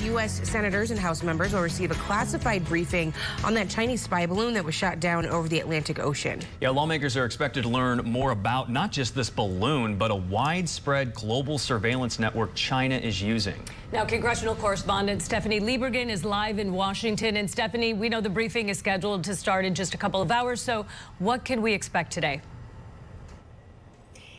U.S. senators and House members will receive a classified briefing on that Chinese spy balloon that was shot down over the Atlantic Ocean. Yeah, lawmakers are expected to learn more about not just this balloon, but a widespread global surveillance network China is using. Now, congressional correspondent Stephanie Liebergen is live in Washington. And Stephanie, we know the briefing is scheduled to start in just a couple of hours. So what can we expect today?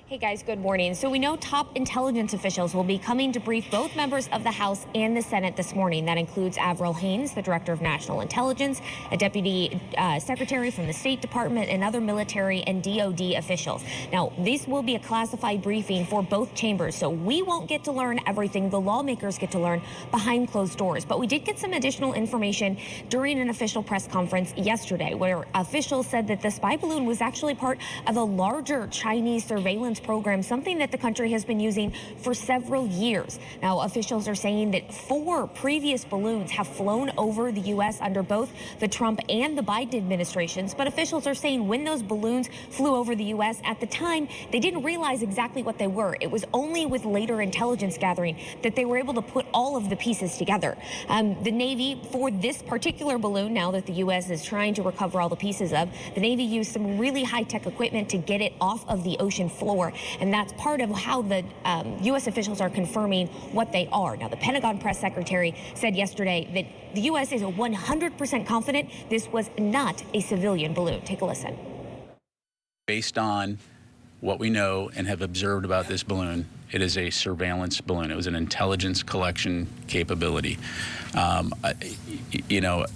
Hey guys, good morning. So we know top intelligence officials will be coming to brief both members of the House and the Senate this morning. That includes Avril Haines, the Director of National Intelligence, a Deputy Secretary from the State Department, and other military and DOD officials. Now, this will be a classified briefing for both chambers, so we won't get to learn everything. The lawmakers get to learn behind closed doors. But we did get some additional information during an official press conference yesterday, where officials said that the spy balloon was actually part of a larger Chinese surveillance program, something that the country has been using for several years. Now, officials are saying that 4 previous balloons have flown over the U.S. under both the Trump and the Biden administrations, but officials are saying when those balloons flew over the U.S. at the time, they didn't realize exactly what they were. It was only with later intelligence gathering that they were able to put all of the pieces together. The Navy, for this particular balloon, now that the U.S. is trying to recover all the pieces of, the Navy used some really high-tech equipment to get it off of the ocean floor. And that's part of how the U.S. officials are confirming what they are. Now, the Pentagon press secretary said yesterday that the U.S. is 100% confident this was not a civilian balloon. Take a listen. Based on what we know and have observed about this balloon, it is a surveillance balloon. It was an intelligence collection capability. You know,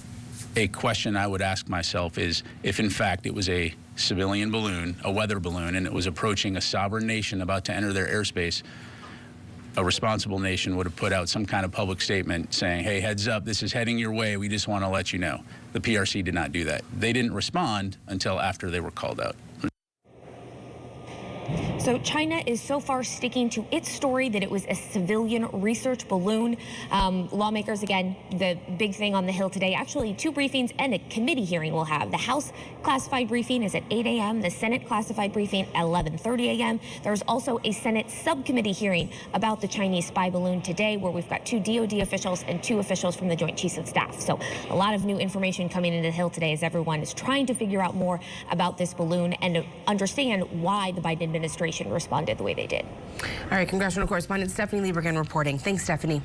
a question I would ask myself is if, in fact, it was a civilian balloon, a weather balloon, and it was approaching a sovereign nation about to enter their airspace, a responsible nation would have put out some kind of public statement saying, hey, heads up, this is heading your way. We just want to let you know. The PRC did not do that. They didn't respond until after they were called out. So China is so far sticking to its story that it was a civilian research balloon. Lawmakers, again, the big thing on the Hill today, actually 2 briefings and a committee hearing we'll have. The House classified briefing is at 8 a.m., the Senate classified briefing at 11:30 a.m. There's also a Senate subcommittee hearing about the Chinese spy balloon today, where we've got 2 DOD officials and 2 officials from the Joint Chiefs of Staff. So a lot of new information coming into the Hill today as everyone is trying to figure out more about this balloon and to understand why the Biden administration responded the way they did. All right, congressional correspondent Stephanie Liebergen reporting. Thanks, Stephanie.